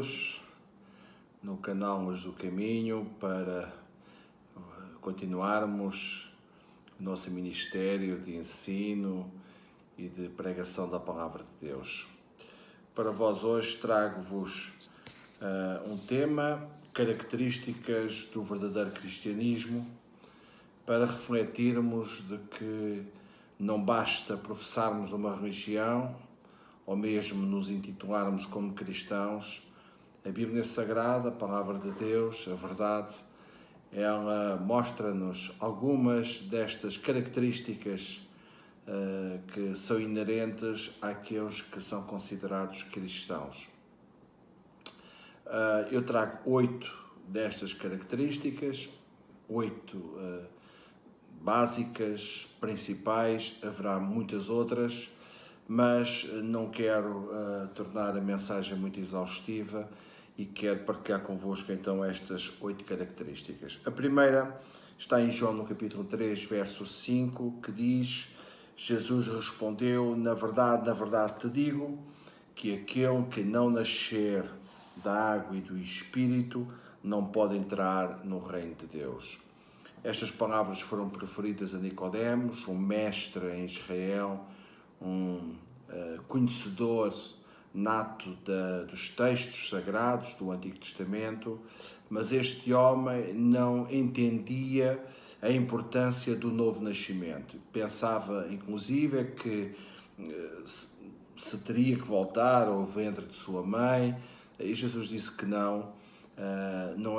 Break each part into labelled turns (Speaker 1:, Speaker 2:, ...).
Speaker 1: bem-vindos no canal Luz do Caminho para continuarmos o nosso ministério de ensino e de pregação da Palavra de Deus. Para vós hoje trago-vos um tema, características do verdadeiro cristianismo, para refletirmos de que não basta professarmos uma religião ou mesmo nos intitularmos como cristãos. A Bíblia Sagrada, a Palavra de Deus, a verdade, ela mostra-nos algumas destas características que são inerentes àqueles que são considerados cristãos. Eu trago 8 destas características, 8 básicas, principais, haverá muitas outras, mas não quero tornar a mensagem muito exaustiva e quero partilhar convosco então estas 8 características. A primeira está em João no capítulo 3, verso 5, que diz: Jesus respondeu, na verdade te digo, que aquele que não nascer da água e do Espírito não pode entrar no reino de Deus. Estas palavras foram proferidas a Nicodemos, um mestre em Israel, um conhecedor nato dos textos sagrados do Antigo Testamento, mas este homem não entendia a importância do novo nascimento. Pensava, inclusive, que se teria que voltar ao ventre de sua mãe, e Jesus disse que não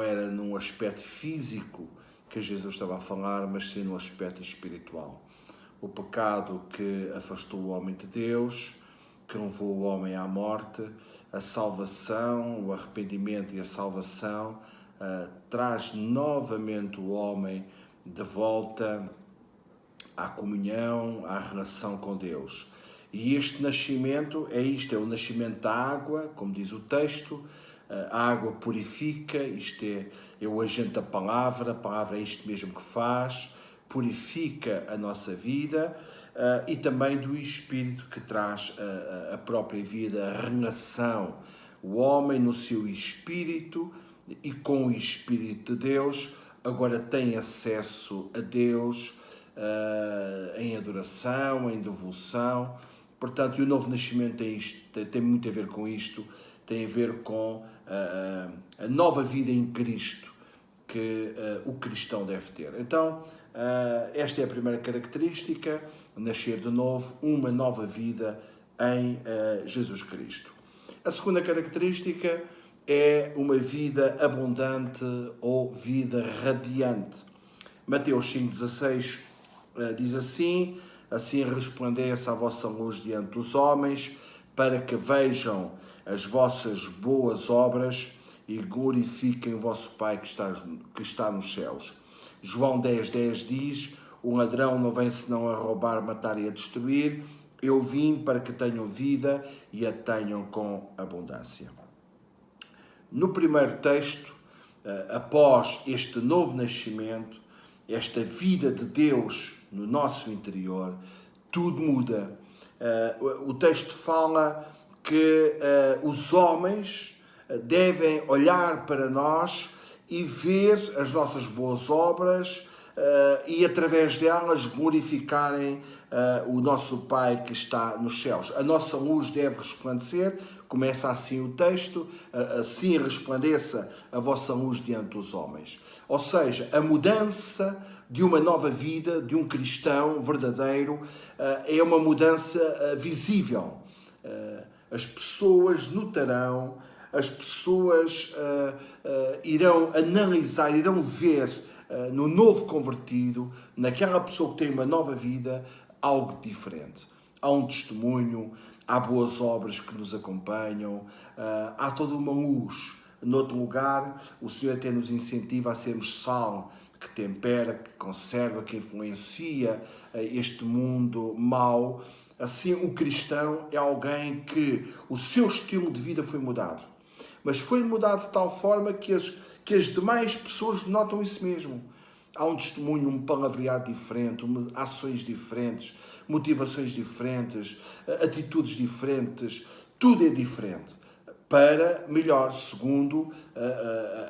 Speaker 1: era num aspecto físico que Jesus estava a falar, mas sim no aspecto espiritual. O pecado que afastou o homem de Deus, que levou o homem à morte, a salvação, o arrependimento e a salvação traz novamente o homem de volta à comunhão, à relação com Deus. E este nascimento é o nascimento da água, como diz o texto. A água purifica, isto é o agente da palavra, a palavra é isto mesmo que faz, purifica a nossa vida, e também do Espírito, que traz a própria vida, a relação. O homem no seu Espírito e com o Espírito de Deus agora tem acesso a Deus em adoração, em devoção. Portanto, e o novo nascimento tem muito a ver com isto, tem a ver com a nova vida em Cristo que o cristão deve ter. Então, esta é a primeira característica, nascer de novo, uma nova vida em Jesus Cristo. A segunda característica é uma vida abundante ou vida radiante. Mateus 5,16 diz assim: assim resplandece a vossa luz diante dos homens, para que vejam as vossas boas obras e glorifiquem o vosso Pai que está nos céus. João 10,10 diz: o ladrão não vem senão a roubar, matar e a destruir. Eu vim para que tenham vida e a tenham com abundância. No primeiro texto, após este novo nascimento, esta vida de Deus no nosso interior, tudo muda. O texto fala que os homens devem olhar para nós e ver as nossas boas obras e através delas glorificarem o nosso Pai que está nos céus. A nossa luz deve resplandecer, começa assim o texto, assim resplandeça a vossa luz diante dos homens. Ou seja, a mudança de uma nova vida, de um cristão verdadeiro, é uma mudança visível. As pessoas notarão, as pessoas irão analisar, irão ver no novo convertido, naquela pessoa que tem uma nova vida, algo diferente. Há um testemunho, há boas obras que nos acompanham, há toda uma luz. Noutro lugar, o Senhor até nos incentiva a sermos sal, que tempera, que conserva, que influencia este mundo mau. Assim, o cristão é alguém que o seu estilo de vida foi mudado. Mas foi mudado de tal forma que as demais pessoas notam isso mesmo. Há um testemunho, um palavreado diferente, ações diferentes, motivações diferentes, atitudes diferentes, tudo é diferente. para melhor, segundo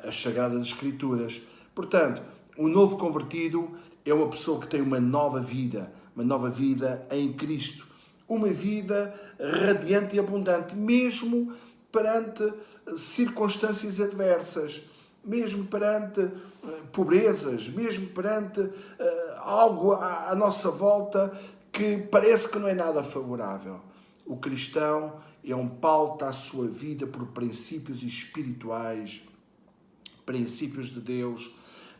Speaker 1: as Sagradas Escrituras. Portanto, o novo convertido é uma pessoa que tem uma nova vida em Cristo, uma vida radiante e abundante, mesmo perante circunstâncias adversas, mesmo perante pobrezas, mesmo perante algo à nossa volta que parece que não é nada favorável. O cristão é um pauta a sua vida por princípios espirituais, princípios de Deus,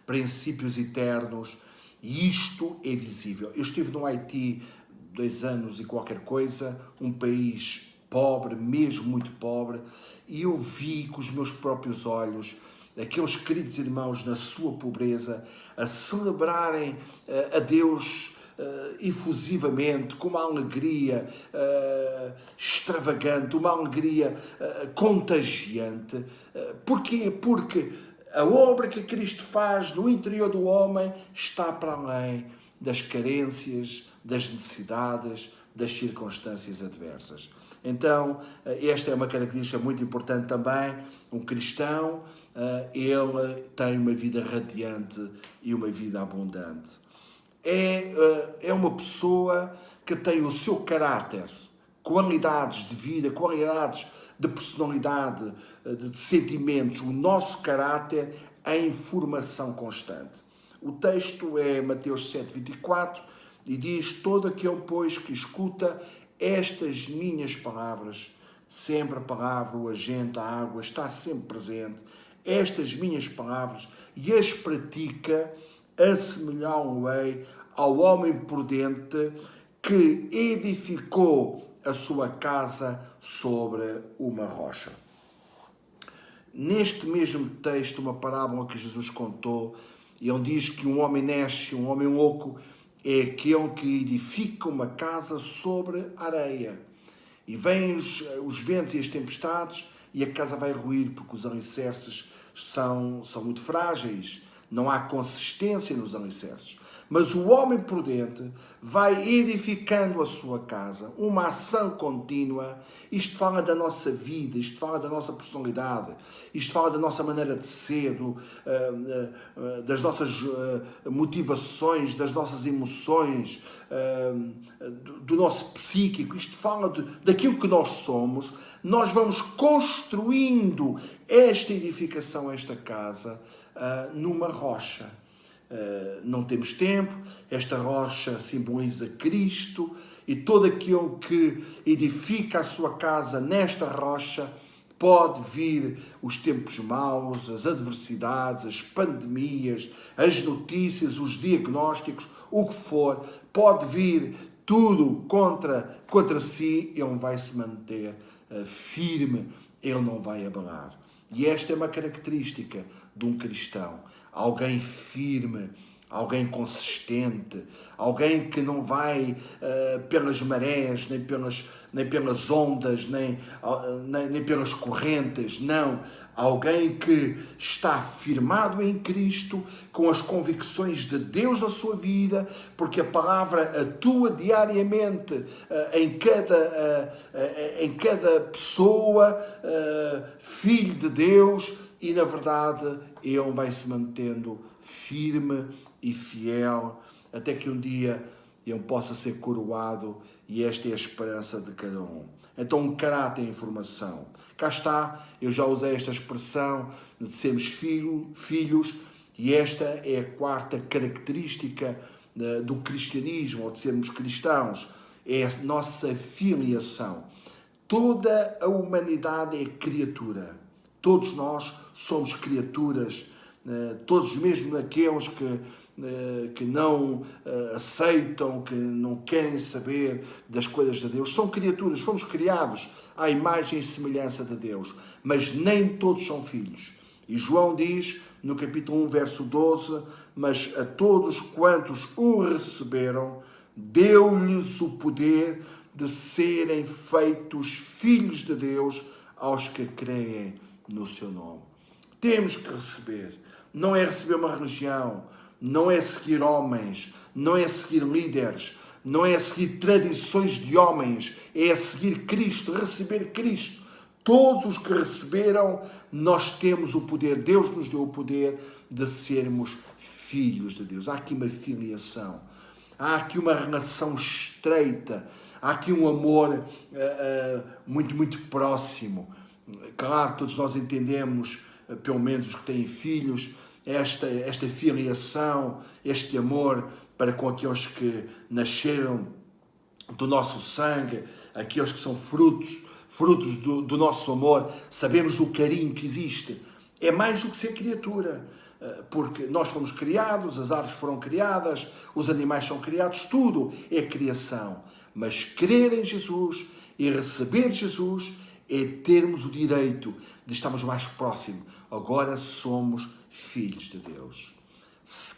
Speaker 1: princípios eternos, e isto é visível. Eu estive no Haiti 2 anos e qualquer coisa, um país pobre, mesmo muito pobre, e eu vi com os meus próprios olhos aqueles queridos irmãos na sua pobreza a celebrarem a Deus efusivamente, com uma alegria extravagante, uma alegria contagiante. Porquê? Porque a obra que Cristo faz no interior do homem está para além das carências, das necessidades, das circunstâncias adversas. Então, esta é uma característica muito importante também. Um cristão, ele tem uma vida radiante e uma vida abundante. É uma pessoa que tem o seu caráter, qualidades de vida, qualidades de personalidade, de sentimentos, o nosso caráter em formação constante. O texto é Mateus 7,24 e diz: todo aquele, pois, que escuta estas minhas palavras, sempre a palavra, o agente, a água, está sempre presente, estas minhas palavras, e as pratica, assemelhá-lo-ei ao homem prudente que edificou a sua casa sobre uma rocha. Neste mesmo texto, uma parábola que Jesus contou, ele diz que um homem nasce, um homem louco, é aquele que edifica uma casa sobre areia. E vêm os ventos e as tempestades e a casa vai ruir, porque os alicerces são muito frágeis. Não há consistência nos alicerces. Mas o homem prudente vai edificando a sua casa, uma ação contínua. Isto fala da nossa vida, isto fala da nossa personalidade, isto fala da nossa maneira de ser, das nossas motivações, das nossas emoções, do nosso psíquico. Isto fala daquilo que nós somos. Nós vamos construindo esta edificação, esta casa, numa rocha. Não temos tempo, esta rocha simboliza Cristo, e todo aquele que edifica a sua casa nesta rocha pode vir os tempos maus, as adversidades, as pandemias, as notícias, os diagnósticos, o que for, pode vir tudo contra si, ele vai se manter firme, ele não vai abalar. E esta é uma característica de um cristão. Alguém firme, alguém consistente, alguém que não vai pelas marés, nem pelas ondas, nem pelas correntes, não. Alguém que está firmado em Cristo, com as convicções de Deus na sua vida, porque a palavra atua diariamente em cada pessoa, filho de Deus, e na verdade ele vai se mantendo firme e fiel, até que um dia ele possa ser coroado, e esta é a esperança de cada um. Então, um caráter em formação. Cá está, eu já usei esta expressão de sermos filhos, e esta é a quarta característica do cristianismo, ou de sermos cristãos, é a nossa filiação. Toda a humanidade é criatura. Todos nós somos criaturas, todos, mesmo aqueles que não aceitam, que não querem saber das coisas de Deus, são criaturas, fomos criados à imagem e semelhança de Deus, mas nem todos são filhos. E João diz, no capítulo 1, verso 12, mas a todos quantos o receberam, deu-lhes o poder de serem feitos filhos de Deus aos que creem no seu nome. Temos que receber. Não é receber uma religião, não é seguir homens, não é seguir líderes, não é seguir tradições de homens, é seguir Cristo, receber Cristo. Todos os que receberam, nós temos o poder, Deus nos deu o poder de sermos filhos de Deus. Há aqui uma filiação, há aqui uma relação estreita, há aqui um amor muito, muito próximo. Claro, todos nós entendemos, pelo menos os que têm filhos, esta filiação, este amor para com aqueles que nasceram do nosso sangue, aqueles que são frutos do nosso amor. Sabemos do carinho que existe. É mais do que ser criatura, porque nós fomos criados, as árvores foram criadas, os animais são criados, tudo é criação. Mas crer em Jesus e receber Jesus é termos o direito de estarmos mais próximos. Agora somos filhos de Deus.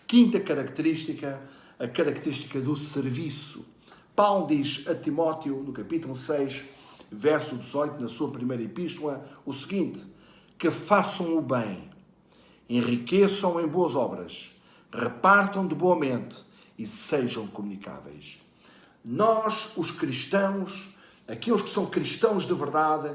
Speaker 1: Quinta característica, a característica do serviço. Paulo diz a Timóteo, no capítulo 6, verso 18, na sua primeira epístola, o seguinte: que façam o bem, enriqueçam em boas obras, repartam de boa mente e sejam comunicáveis. Nós, os cristãos, aqueles que são cristãos de verdade,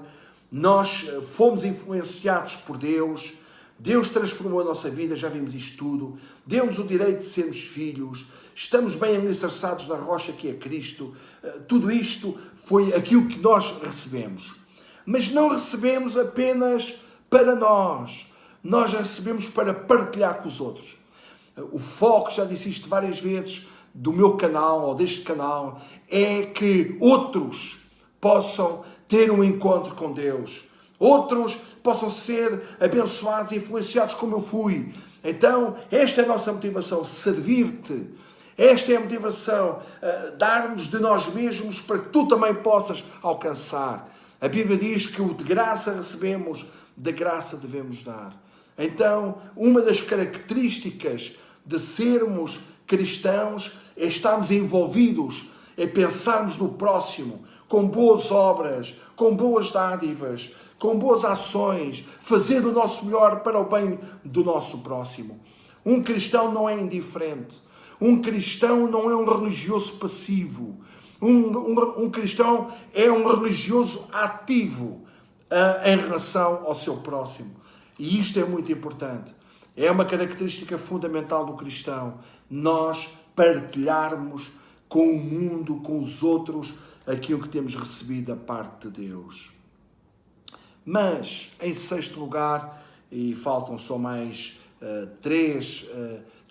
Speaker 1: nós fomos influenciados por Deus, Deus transformou a nossa vida, já vimos isto tudo, deu-nos o direito de sermos filhos, estamos bem alicerçados na rocha que é Cristo, tudo isto foi aquilo que nós recebemos. Mas não recebemos apenas para nós recebemos para partilhar com os outros. O foco, já disse isto várias vezes, do meu canal ou deste canal, é que outros possam ter um encontro com Deus. Outros possam ser abençoados e influenciados como eu fui. Então, esta é a nossa motivação, servir-te. Esta é a motivação, darmos de nós mesmos para que tu também possas alcançar. A Bíblia diz que o de graça recebemos, de graça devemos dar. Então, uma das características de sermos cristãos é estarmos envolvidos, é pensarmos no próximo, com boas obras, com boas dádivas, com boas ações, fazer o nosso melhor para o bem do nosso próximo. Um cristão não é indiferente. Um cristão não é um religioso passivo. Um cristão é um religioso ativo em relação ao seu próximo. E isto é muito importante. É uma característica fundamental do cristão. Nós partilharmos com o mundo, com os outros, aquilo que temos recebido da parte de Deus. Mas, em sexto lugar, e faltam só mais três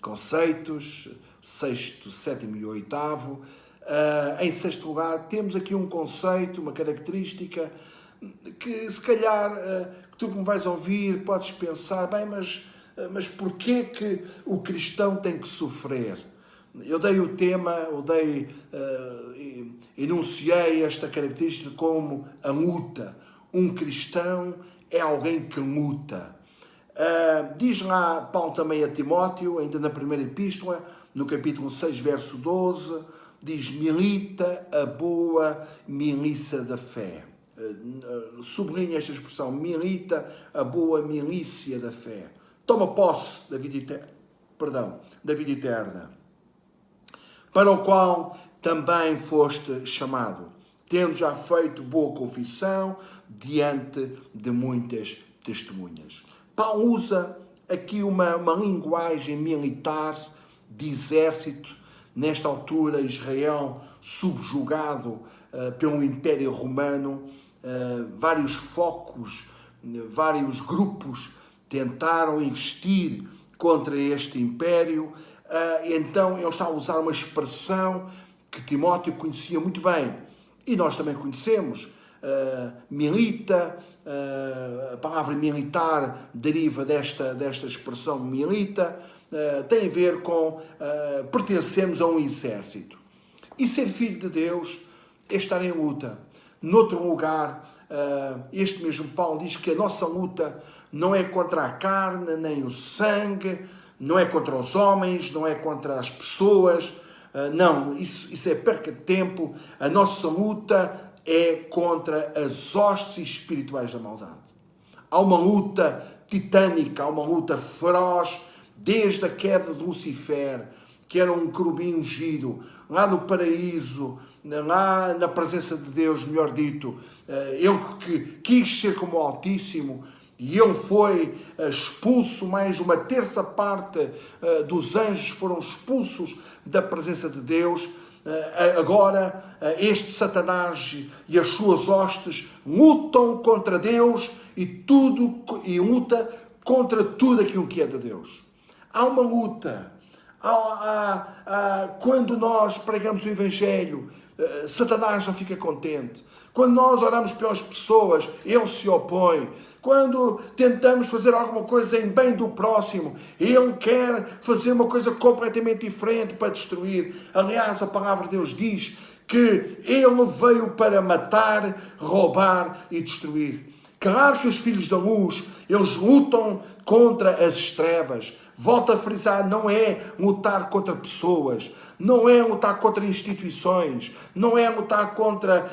Speaker 1: conceitos, sexto, sétimo e oitavo. Em sexto lugar, temos aqui um conceito, uma característica que, se calhar, tu que me vais ouvir, podes pensar, bem, mas porquê que o cristão tem que sofrer? Eu dei o tema, enunciei esta característica como a luta. Um cristão é alguém que luta. Diz lá Paulo também a Timóteo, ainda na primeira epístola, no capítulo 6, verso 12, diz: milita a boa milícia da fé. Sublinha esta expressão, milita a boa milícia da fé. Toma posse da vida eterna, para o qual também foste chamado, tendo já feito boa confissão diante de muitas testemunhas. Paulo usa aqui uma linguagem militar de exército. Nesta altura, Israel subjugado pelo Império Romano, vários focos, vários grupos tentaram investir contra este império. Então ele está a usar uma expressão que Timóteo conhecia muito bem e nós também conhecemos. Milita, a palavra militar deriva desta expressão milita, tem a ver com pertencermos a um exército. E ser filho de Deus é estar em luta. Noutro lugar, este mesmo Paulo diz que a nossa luta não é contra a carne, nem o sangue, não é contra os homens, não é contra as pessoas. Não, isso é perca de tempo. A nossa luta é contra as hostes espirituais da maldade. Há uma luta titânica, há uma luta feroz, desde a queda de Lucifer, que era um querubim ungido, lá no paraíso, lá na presença de Deus, melhor dito, ele que quis ser como o Altíssimo, e ele foi expulso, mais uma terça parte dos anjos foram expulsos da presença de Deus. Agora este Satanás e as suas hostes lutam contra Deus e luta contra tudo aquilo que é de Deus. Há uma luta. Quando nós pregamos o Evangelho, Satanás não fica contente. Quando nós oramos pelas pessoas, ele se opõe. Quando tentamos fazer alguma coisa em bem do próximo, ele quer fazer uma coisa completamente diferente para destruir. Aliás, a palavra de Deus diz que ele veio para matar, roubar e destruir. Claro que os filhos da luz, eles lutam contra as trevas. Volto a frisar, não é lutar contra pessoas, não é lutar contra instituições, não é lutar contra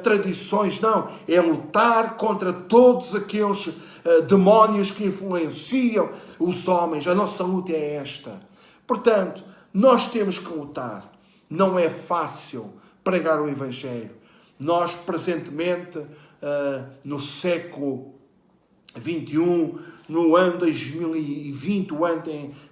Speaker 1: tradições, não. É lutar contra todos aqueles demónios que influenciam os homens. A nossa luta é esta. Portanto, nós temos que lutar. Não é fácil pregar o Evangelho. Nós, presentemente, no século XXI, no ano 2020, o ano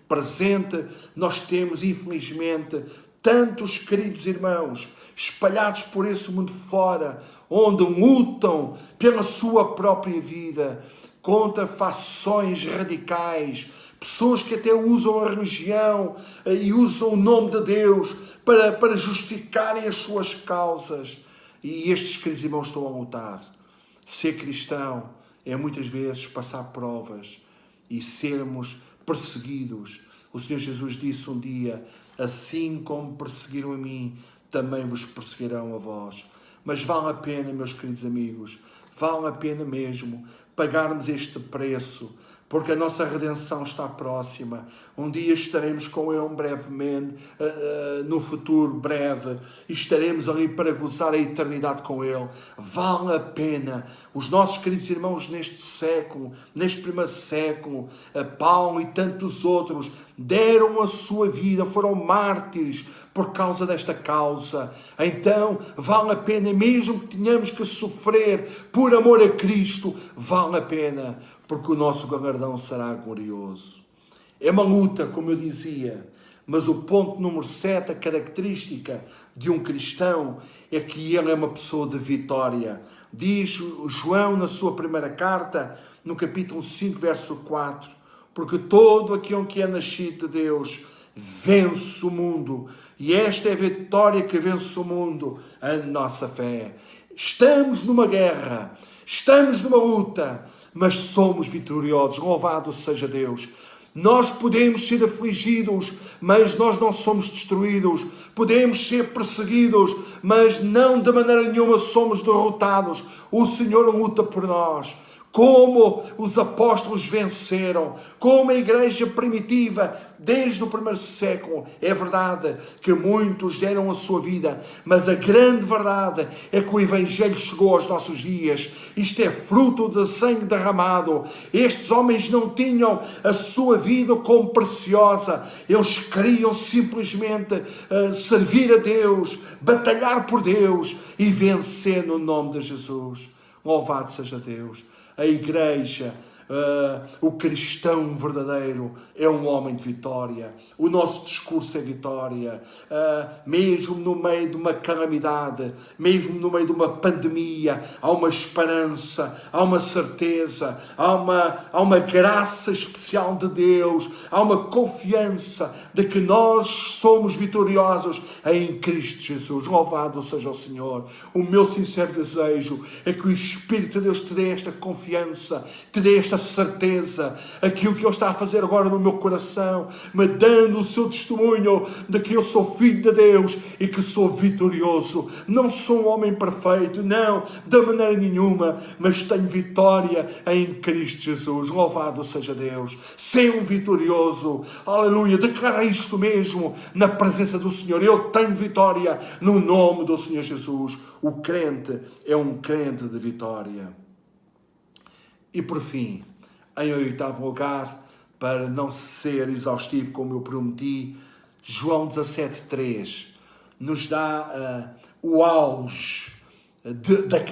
Speaker 1: presente, nós temos, infelizmente, tantos queridos irmãos espalhados por esse mundo fora, onde lutam pela sua própria vida, contra fações radicais, pessoas que até usam a religião e usam o nome de Deus para justificarem as suas causas. E estes queridos irmãos estão a lutar. Ser cristão é muitas vezes passar provas e sermos perseguidos. O Senhor Jesus disse um dia: assim como perseguiram a mim, também vos perseguirão a vós. Mas vale a pena, meus queridos amigos, vale a pena mesmo pagarmos este preço, porque a nossa redenção está próxima. Um dia estaremos com Ele brevemente, no futuro breve, e estaremos ali para gozar a eternidade com Ele. Vale a pena. Os nossos queridos irmãos neste século, neste primeiro século, Paulo e tantos outros, deram a sua vida, foram mártires por causa desta causa. Então, vale a pena, mesmo que tenhamos que sofrer por amor a Cristo, vale a pena, porque o nosso galardão será glorioso. É uma luta, como eu dizia, mas o ponto número 7, a característica de um cristão, é que ele é uma pessoa de vitória. Diz João na sua primeira carta, no capítulo 5, verso 4, porque todo aquele que é nascido de Deus vence o mundo, e esta é a vitória que vence o mundo, a nossa fé. Estamos numa guerra, estamos numa luta, mas somos vitoriosos. Louvado seja Deus. Nós podemos ser afligidos, mas nós não somos destruídos. Podemos ser perseguidos, mas não de maneira nenhuma somos derrotados. O Senhor luta por nós. Como os apóstolos venceram, como a igreja primitiva, desde o primeiro século. É verdade que muitos deram a sua vida, mas a grande verdade é que o Evangelho chegou aos nossos dias. Isto é fruto de sangue derramado. Estes homens não tinham a sua vida como preciosa. Eles queriam simplesmente servir a Deus, batalhar por Deus e vencer no nome de Jesus. Louvado seja Deus. A igreja, o cristão verdadeiro é um homem de vitória. O nosso discurso é vitória. Mesmo no meio de uma calamidade, mesmo no meio de uma pandemia, há uma esperança, há uma certeza, há uma graça especial de Deus, há uma confiança de que nós somos vitoriosos em Cristo Jesus. Louvado seja o Senhor. O meu sincero desejo é que o Espírito de Deus te dê esta confiança, te dê esta certeza, aquilo que Ele está a fazer agora no meu coração, me dando o seu testemunho de que eu sou filho de Deus e que sou vitorioso. Não sou um homem perfeito, não, de maneira nenhuma, mas tenho vitória em Cristo Jesus. Louvado seja Deus. Ser um vitorioso, aleluia, declara isto mesmo na presença do Senhor. Eu tenho vitória no nome do Senhor Jesus. O crente é um crente de vitória. E por fim, em oitavo lugar, para não ser exaustivo como eu prometi, João 17,3 nos dá o auge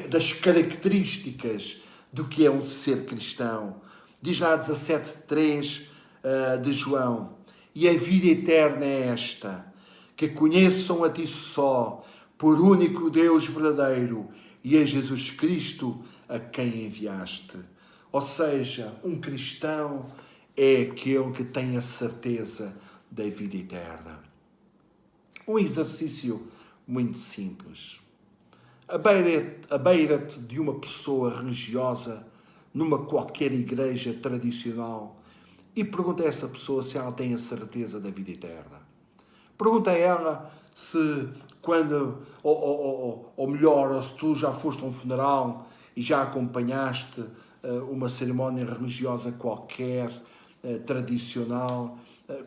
Speaker 1: das características do que é um ser cristão. Diz lá 17:3 de João: e a vida eterna é esta, que conheçam a ti só, por único Deus verdadeiro, e a Jesus Cristo a quem enviaste. Ou seja, um cristão é aquele que tem a certeza da vida eterna. Um exercício muito simples. Abeira-te de uma pessoa religiosa numa qualquer igreja tradicional e pergunta a essa pessoa se ela tem a certeza da vida eterna. Pergunta a ela se quando, ou melhor, ou se tu já foste a um funeral e já acompanhaste uma cerimónia religiosa qualquer, tradicional,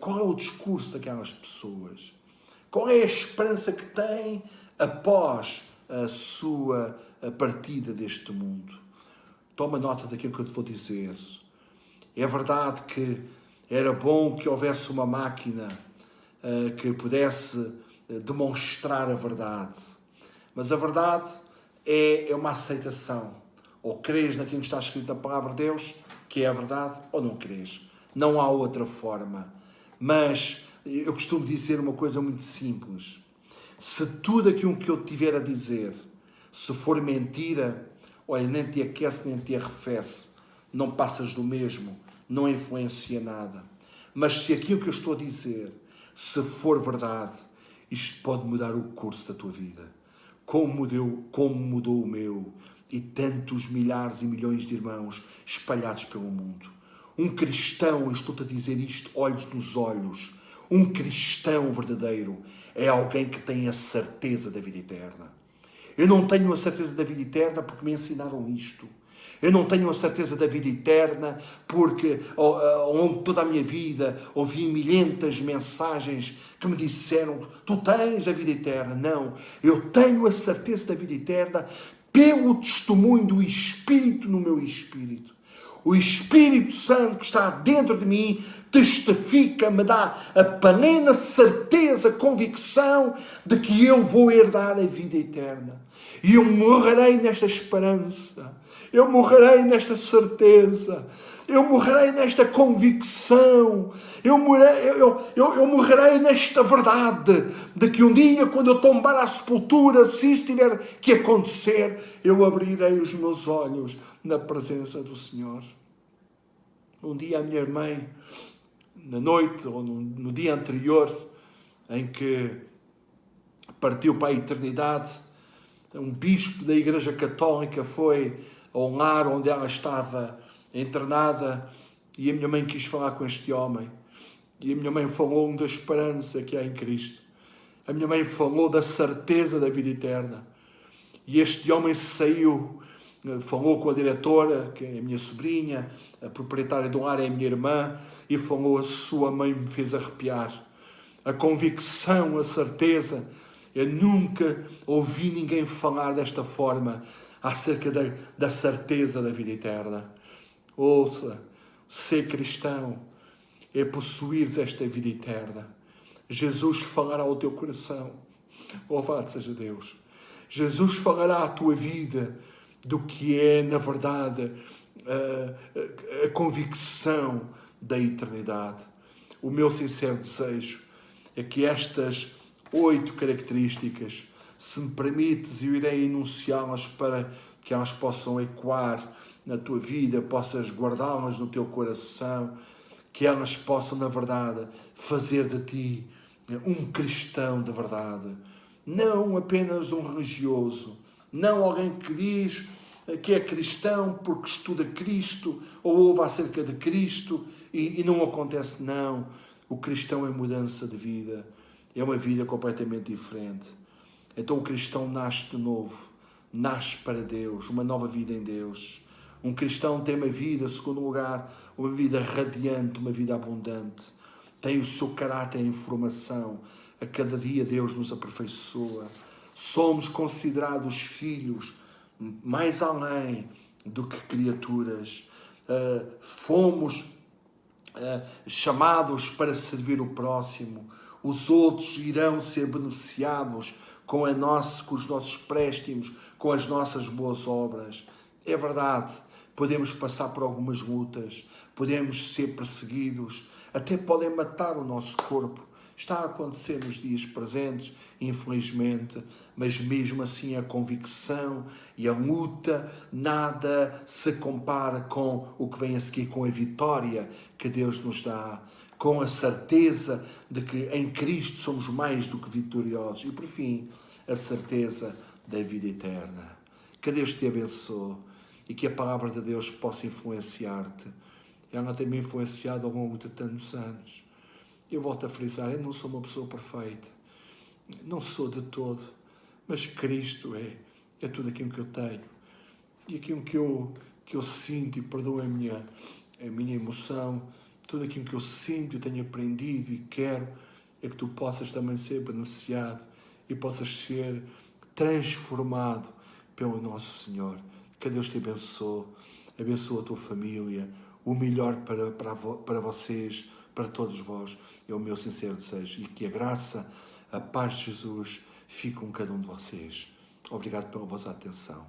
Speaker 1: qual é o discurso daquelas pessoas? Qual é a esperança que têm após a sua partida deste mundo? Toma nota daquilo que eu te vou dizer. É verdade que era bom que houvesse uma máquina que pudesse demonstrar a verdade. Mas a verdade é uma aceitação. Ou crês naquilo que está escrito na palavra de Deus, que é a verdade, ou não crês. Não há outra forma. Mas eu costumo dizer uma coisa muito simples. Se tudo aquilo que eu tiver a dizer, se for mentira, olha, nem te aquece, nem te arrefece. Não passas do mesmo, não influencia nada. Mas se aquilo que eu estou a dizer, se for verdade, isto pode mudar o curso da tua vida. Como mudou o meu e tantos milhares e milhões de irmãos espalhados pelo mundo. Um cristão, eu estou-te a dizer isto, olhos nos olhos, um cristão verdadeiro é alguém que tem a certeza da vida eterna. Eu não tenho a certeza da vida eterna porque me ensinaram isto. Eu não tenho a certeza da vida eterna porque ao longo de toda a minha vida ouvi milhentas mensagens que me disseram: tu tens a vida eterna. Não, eu tenho a certeza da vida eterna pelo testemunho do Espírito no meu espírito. O Espírito Santo que está dentro de mim testifica, me dá a plena certeza, convicção de que eu vou herdar a vida eterna. E eu morrerei nesta esperança. Eu morrerei nesta certeza. Eu morrerei nesta convicção. Eu morrerei nesta verdade de que um dia, quando eu tombar à sepultura, se isso tiver que acontecer, eu abrirei os meus olhos na presença do Senhor. Um dia a minha mãe, na noite ou no dia anterior, em que partiu para a eternidade, um bispo da Igreja Católica foi ao lar onde ela estava internada e a minha mãe quis falar com este homem. E a minha mãe falou da esperança que há em Cristo. A minha mãe falou da certeza da vida eterna. E este homem saiu, falou com a diretora, que é a minha sobrinha, a proprietária do lar é a minha irmã, e falou: a sua mãe me fez arrepiar. A convicção, a certeza. Eu nunca ouvi ninguém falar desta forma acerca da certeza da vida eterna. Ouça, ser cristão é possuir esta vida eterna. Jesus falará ao teu coração. Louvado seja Deus. Jesus falará à tua vida do que é, na verdade, a convicção da eternidade. O meu sincero desejo é que estas 8 características, se me permites, eu irei enunciá-las para que elas possam ecoar na tua vida, possas guardá-las no teu coração, que elas possam, na verdade, fazer de ti um cristão de verdade. Não apenas um religioso, não alguém que diz que é cristão porque estuda Cristo ou ouve acerca de Cristo e não acontece. Não. O cristão é mudança de vida. É uma vida completamente diferente. Então o cristão nasce de novo, nasce para Deus, uma nova vida em Deus. Um cristão tem uma vida, em segundo lugar, uma vida radiante, uma vida abundante. Tem o seu caráter em formação. A cada dia Deus nos aperfeiçoa. Somos considerados filhos, mais além do que criaturas. Fomos chamados para servir o próximo. Os outros irão ser beneficiados com os nossos préstimos, com as nossas boas obras. É verdade, podemos passar por algumas lutas, podemos ser perseguidos, até podem matar o nosso corpo. Está a acontecer nos dias presentes, infelizmente, mas mesmo assim a convicção e a luta, nada se compara com o que vem a seguir, com a vitória que Deus nos dá, com a certeza de que em Cristo somos mais do que vitoriosos e, por fim, a certeza da vida eterna. Que Deus te abençoe e que a palavra de Deus possa influenciar-te. Ela tem me influenciado ao longo de tantos anos. Eu volto a frisar, eu não sou uma pessoa perfeita, não sou de todo, mas Cristo é tudo aquilo que eu tenho. E aquilo que eu sinto, e perdoa a minha emoção, tudo aquilo que eu sinto e tenho aprendido e quero, é que tu possas também ser beneficiado e possas ser transformado pelo nosso Senhor. Que Deus te abençoe, abençoe a tua família, o melhor para vocês, para todos vós, é o meu sincero desejo, e que a graça, a paz de Jesus fique com cada um de vocês. Obrigado pela vossa atenção.